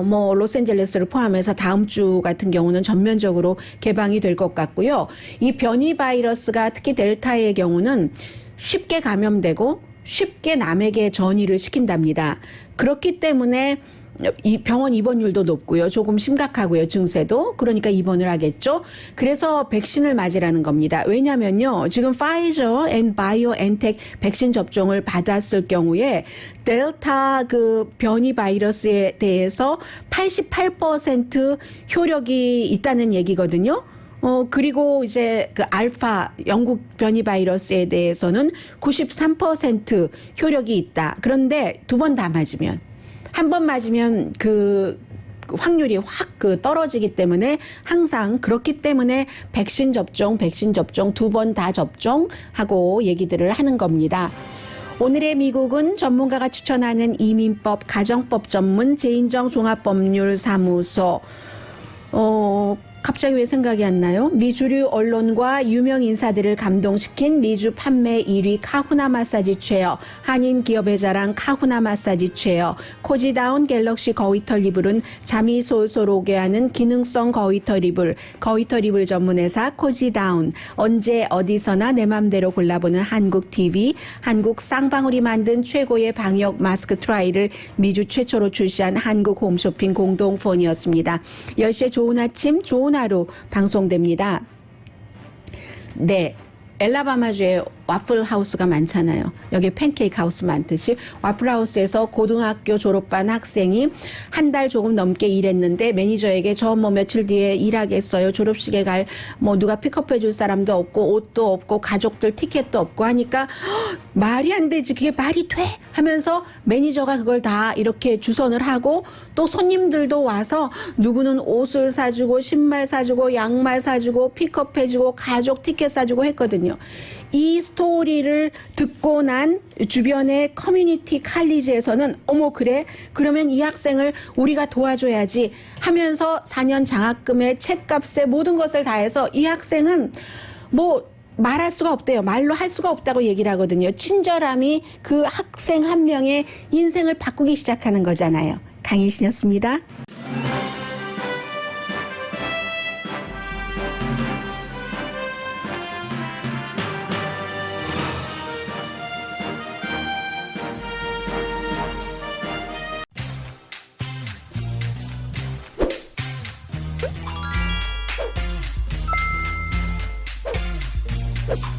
Speaker 4: 뭐 로스앤젤레스를 포함해서 다음 주 같은 경우는 전면적으로 개방이 될 것 같고요. 이 변이 바이러스가 특히 델타의 경우는 쉽게 감염되고 쉽게 남에게 전이를 시킨답니다. 그렇기 때문에 이 병원 입원율도 높고요. 조금 심각하고요. 증세도. 그러니까 입원을 하겠죠. 그래서 백신을 맞으라는 겁니다. 왜냐면요. 지금 파이저 앤 바이오엔텍 백신 접종을 받았을 경우에 델타 그 변이 바이러스에 대해서 88% 효력이 있다는 얘기거든요. 그리고 이제 그 알파 영국 변이 바이러스에 대해서는 93% 효력이 있다. 그런데 2번 다 맞으면, 한 번 맞으면 그 확률이 확 떨어지기 때문에 항상 그렇기 때문에 백신 접종 2번 다 접종하고 얘기들을 하는 겁니다. 오늘의 미국은 전문가가 추천하는 이민법 가정법 전문 제인정 종합법률사무소. 갑자기 왜 생각이 안 나요? 미 주류 언론과 유명 인사들을 감동시킨 미주 판매 1위 카후나 마사지 체어, 한인 기업의 자랑 카후나 마사지 체어, 코지다운 갤럭시 거위털 이불은 잠이 솔솔 오게 하는 기능성 거위털 이불, 거위털 이불 전문회사 코지다운, 언제 어디서나 내 맘대로 골라보는 한국 TV, 한국 쌍방울이 만든 최고의 방역 마스크 트라이를 미주 최초로 출시한 한국 홈쇼핑 공동폰이었습니다. 10시에 좋은 아침, 좋은 하루 방송됩니다. 네. 엘라바마주에 와플 하우스가 많잖아요. 여기 팬케이크 하우스 많듯이 와플 하우스에서 고등학교 졸업반 학생이 한 달 조금 넘게 일했는데 매니저에게 저 뭐 며칠 뒤에 일하겠어요. 졸업식에 갈 뭐 누가 픽업해 줄 사람도 없고 옷도 없고 가족들 티켓도 없고 하니까 말이 안 되지. 그게 말이 돼? 하면서 매니저가 그걸 다 이렇게 주선을 하고 또 손님들도 와서 누구는 옷을 사주고 신발 사주고 양말 사주고 픽업해 주고 가족 티켓 사주고 했거든요. 이 스토리를 듣고 난 주변의 커뮤니티 칼리지에서는 어머 그래? 그러면 이 학생을 우리가 도와줘야지 하면서 4년 장학금에 책값에 모든 것을 다해서 이 학생은 뭐 말할 수가 없대요. 말로 할 수가 없다고 얘기를 하거든요. 친절함이 그 학생 한 명의 인생을 바꾸기 시작하는 거잖아요. 강희신이었습니다.
Speaker 3: you